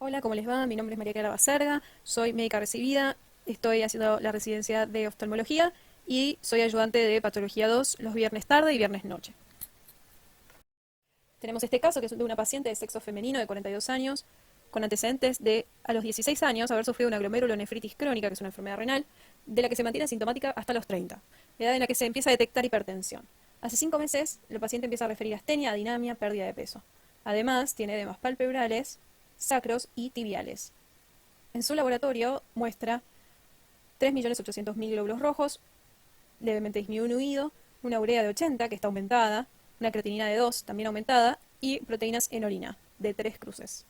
Hola, ¿cómo les va? Mi nombre es María Clara Baserga, soy médica recibida, estoy haciendo la residencia de oftalmología y soy ayudante de patología 2 los viernes tarde y viernes noche. Tenemos este caso que es de una paciente de sexo femenino de 42 años con antecedentes de a los 16 años haber sufrido una glomerulonefritis crónica, que es una enfermedad renal, de la que se mantiene asintomática hasta los 30, edad en la que se empieza a detectar hipertensión. Hace 5 meses, el paciente empieza a referir astenia, adinamia, pérdida de peso. Además, tiene edemas palpebrales, sacros y tibiales. En su laboratorio muestra 3.800.000 glóbulos rojos, levemente disminuido, una urea de 80 que está aumentada, una creatinina de 2 también aumentada y proteínas en orina de 3 cruces.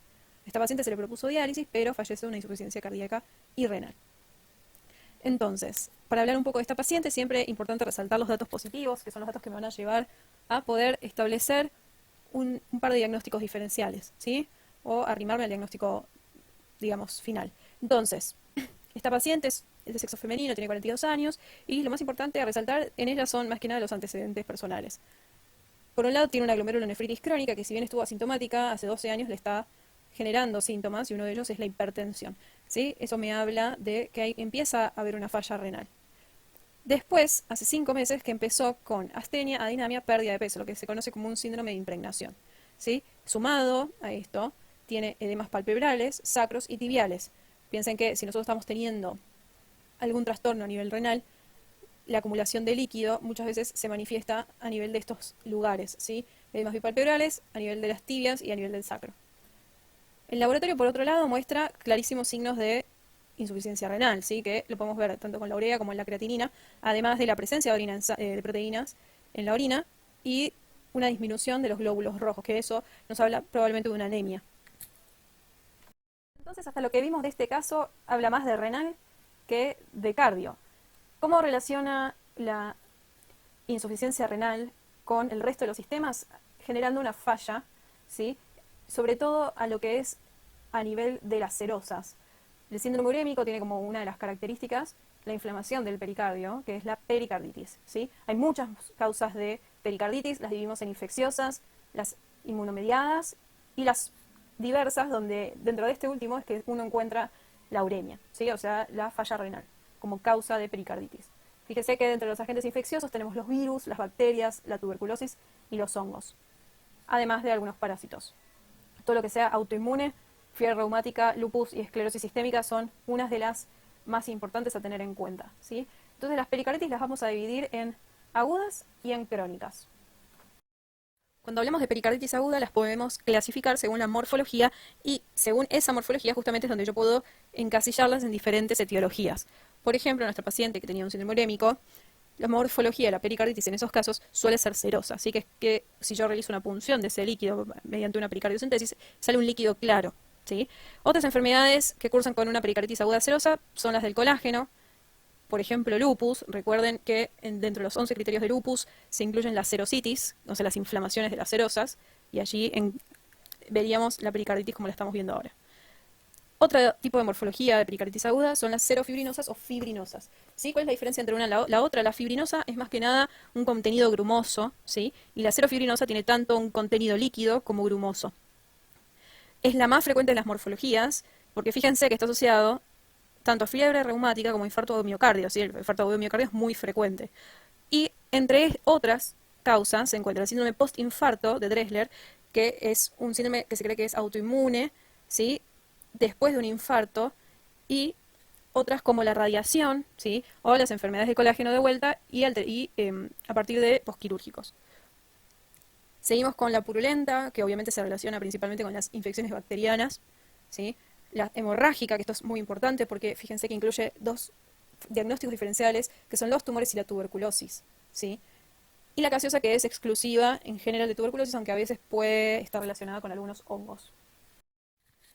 A esta paciente se le propuso diálisis, pero fallece de una insuficiencia cardíaca y renal. Entonces, para hablar un poco de esta paciente, siempre es importante resaltar los datos positivos, que son los datos que me van a llevar a poder establecer un par de diagnósticos diferenciales, ¿sí? O arrimarme al diagnóstico, digamos, final. Entonces, esta paciente es de sexo femenino, tiene 42 años, y lo más importante a resaltar en ella son más que nada los antecedentes personales. Por un lado, tiene una glomerulonefritis crónica que, si bien estuvo asintomática, hace 12 años le está generando síntomas, y uno de ellos es la hipertensión, ¿sí? Eso me habla de que empieza a haber una falla renal. Después, hace 5 meses que empezó con astenia, adinamia, pérdida de peso, lo que se conoce como un síndrome de impregnación, ¿sí? Sumado a esto, tiene edemas palpebrales, sacros y tibiales. Piensen que si nosotros estamos teniendo algún trastorno a nivel renal, la acumulación de líquido muchas veces se manifiesta a nivel de estos lugares, ¿sí? Edemas bipalpebrales, a nivel de las tibias y a nivel del sacro. El laboratorio, por otro lado, muestra clarísimos signos de insuficiencia renal, ¿sí? Que lo podemos ver tanto con la urea como en la creatinina, además de la presencia de, de proteínas en la orina y una disminución de los glóbulos rojos, que eso nos habla probablemente de una anemia. Entonces, hasta lo que vimos de este caso, habla más de renal que de cardio. ¿Cómo relaciona la insuficiencia renal con el resto de los sistemas? Generando una falla, ¿sí? Sobre todo a lo que es a nivel de las serosas. El síndrome urémico tiene como una de las características la inflamación del pericardio, que es la pericarditis, ¿sí? Hay muchas causas de pericarditis, las dividimos en infecciosas, las inmunomediadas y las diversas, donde dentro de este último es que uno encuentra la uremia, ¿sí? O sea, la falla renal como causa de pericarditis. Fíjese que dentro de los agentes infecciosos tenemos los virus, las bacterias, la tuberculosis y los hongos, además de algunos parásitos. Todo lo que sea autoinmune, fiebre reumática, lupus y esclerosis sistémica son unas de las más importantes a tener en cuenta, ¿sí? Entonces las pericarditis las vamos a dividir en agudas y en crónicas. Cuando hablamos de pericarditis aguda, las podemos clasificar según la morfología, y según esa morfología justamente es donde yo puedo encasillarlas en diferentes etiologías. Por ejemplo, nuestra paciente que tenía un síndrome urémico, la morfología de la pericarditis en esos casos suele ser serosa, así que es que si yo realizo una punción de ese líquido mediante una pericardiocentesis, sale un líquido claro, ¿sí? Otras enfermedades que cursan con una pericarditis aguda serosa son las del colágeno. Por ejemplo, lupus. Recuerden que dentro de los 11 criterios de lupus se incluyen las serositis, o sea, las inflamaciones de las serosas, y allí veríamos la pericarditis como la estamos viendo ahora. Otro tipo de morfología de pericarditis aguda son las serofibrinosas o fibrinosas, ¿sí? ¿Cuál es la diferencia entre una y la otra? La fibrinosa es más que nada un contenido grumoso, ¿sí? Y la serofibrinosa tiene tanto un contenido líquido como grumoso. Es la más frecuente de las morfologías, porque fíjense que está asociado tanto a fiebre reumática como a infarto de miocardio, ¿sí? El infarto de miocardio es muy frecuente. Y entre otras causas se encuentra el síndrome postinfarto de Dressler, que es un síndrome que se cree que es autoinmune, ¿sí? Después de un infarto, y otras como la radiación, ¿sí? O las enfermedades de colágeno de vuelta a partir de posquirúrgicos. Seguimos con la purulenta, que obviamente se relaciona principalmente con las infecciones bacterianas, ¿sí? La hemorrágica, que esto es muy importante porque fíjense que incluye dos diagnósticos diferenciales, que son los tumores y la tuberculosis, ¿sí? Y la gaseosa, que es exclusiva en general de tuberculosis, aunque a veces puede estar relacionada con algunos hongos.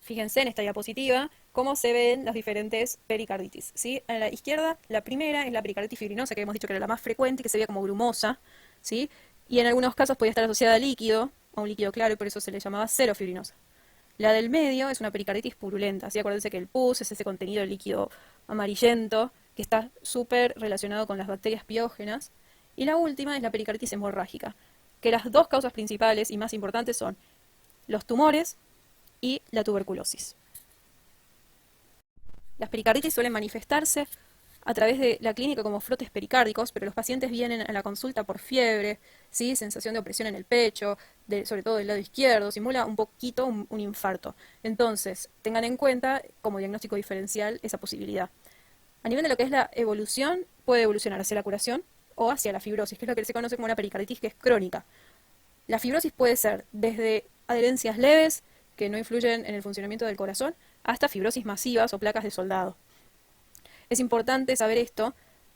Fíjense en esta diapositiva cómo se ven las diferentes pericarditis, ¿sí? A la izquierda, la primera es la pericarditis fibrinosa, que hemos dicho que era la más frecuente y que se veía como grumosa, ¿sí? Y en algunos casos podía estar asociada a líquido, a un líquido claro, y por eso se le llamaba serofibrinosa. La del medio es una pericarditis purulenta, ¿sí? Acuérdense que el pus es ese contenido líquido amarillento que está súper relacionado con las bacterias piógenas. Y la última es la pericarditis hemorrágica, que las dos causas principales y más importantes son los tumores y la tuberculosis. Las pericarditis suelen manifestarse a través de la clínica como frotes pericárdicos, pero los pacientes vienen a la consulta por fiebre, ¿sí? Sensación de opresión en el pecho, sobre todo del lado izquierdo, simula un poquito un infarto. Entonces, tengan en cuenta como diagnóstico diferencial esa posibilidad. A nivel de lo que es la evolución, puede evolucionar hacia la curación o hacia la fibrosis, que es lo que se conoce como una pericarditis que es crónica. La fibrosis puede ser desde adherencias leves, que no influyen en el funcionamiento del corazón, hasta fibrosis masivas o placas de soldado. Es importante saber esto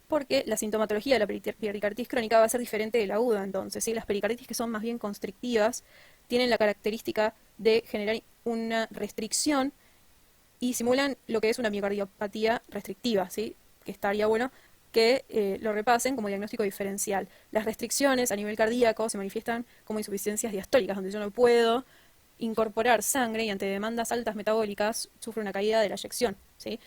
porque la sintomatología de la pericarditis crónica va a ser diferente de la aguda, entonces, ¿sí? Las pericarditis que son más bien constrictivas tienen la característica de generar una restricción y simulan lo que es una miocardiopatía restrictiva, ¿sí? Que estaría bueno que lo repasen como diagnóstico diferencial. Las restricciones a nivel cardíaco se manifiestan como insuficiencias diastólicas, donde yo no puedo incorporar sangre y ante demandas altas metabólicas sufre una caída de la eyección, ¿sí?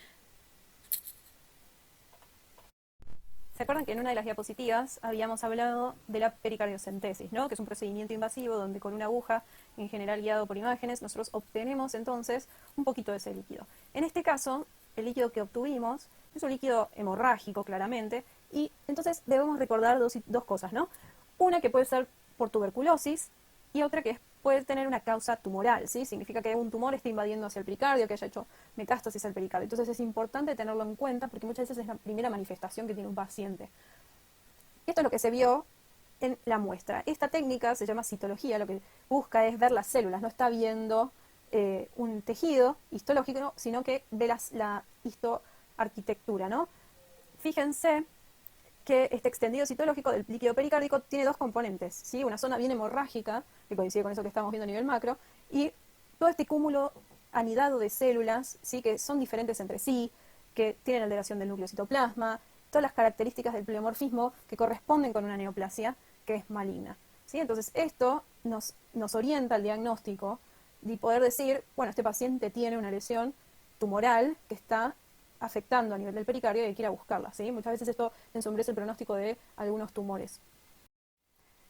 ¿Se acuerdan que en una de las diapositivas habíamos hablado de la pericardiocentesis, ¿no? Que es un procedimiento invasivo donde con una aguja, en general guiado por imágenes, nosotros obtenemos entonces un poquito de ese líquido. En este caso, el líquido que obtuvimos es un líquido hemorrágico, claramente, y entonces debemos recordar dos cosas, ¿no? Una que puede ser por tuberculosis y otra que puede tener una causa tumoral, ¿sí? Significa que un tumor está invadiendo hacia el pericardio, que haya hecho metástasis al pericardio. Entonces es importante tenerlo en cuenta porque muchas veces es la primera manifestación que tiene un paciente. Y esto es lo que se vio en la muestra. Esta técnica se llama citología, lo que busca es ver las células, no está viendo un tejido histológico, sino que ve la histoarquitectura, ¿no? Fíjense que este extendido citológico del líquido pericárdico tiene dos componentes, ¿sí? Una zona bien hemorrágica, que coincide con eso que estamos viendo a nivel macro, y todo este cúmulo anidado de células, ¿sí? Que son diferentes entre sí, que tienen alteración del núcleo citoplasma, todas las características del pleomorfismo que corresponden con una neoplasia que es maligna, ¿sí? Entonces esto nos orienta al diagnóstico de poder decir, bueno, este paciente tiene una lesión tumoral que está afectando a nivel del pericardio y hay que ir a buscarla, ¿sí? Muchas veces esto ensombrece el pronóstico de algunos tumores.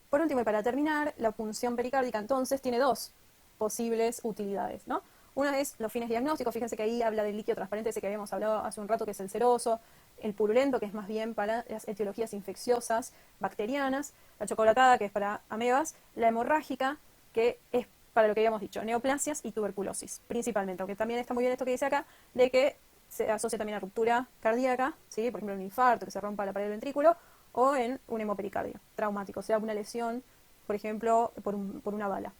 Por último, y para terminar, la punción pericárdica entonces tiene dos posibles utilidades, ¿no? Una es los fines diagnósticos, fíjense que ahí habla del líquido transparente ese que habíamos hablado hace un rato, que es el ceroso, el purulento, que es más bien para las etiologías infecciosas bacterianas, la chocolatada, que es para amebas, la hemorrágica, que es para lo que habíamos dicho, neoplasias y tuberculosis, principalmente, aunque también está muy bien esto que dice acá, de que se asocia también a ruptura cardíaca, ¿sí? Por ejemplo, en un infarto, que se rompa la pared del ventrículo, o en un hemopericardio traumático, o sea, una lesión, por ejemplo, por una bala.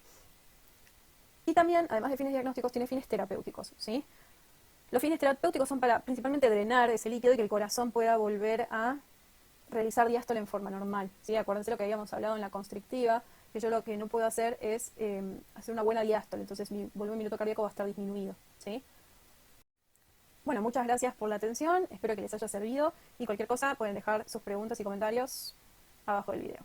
Y también, además de fines diagnósticos, tiene fines terapéuticos, ¿sí? Los fines terapéuticos son para principalmente drenar ese líquido y que el corazón pueda volver a realizar diástole en forma normal, ¿sí? Acuérdense lo que habíamos hablado en la constrictiva, que yo lo que no puedo hacer es hacer una buena diástole, entonces mi volumen minuto cardíaco va a estar disminuido, ¿sí? Bueno, muchas gracias por la atención, espero que les haya servido y cualquier cosa pueden dejar sus preguntas y comentarios abajo del video.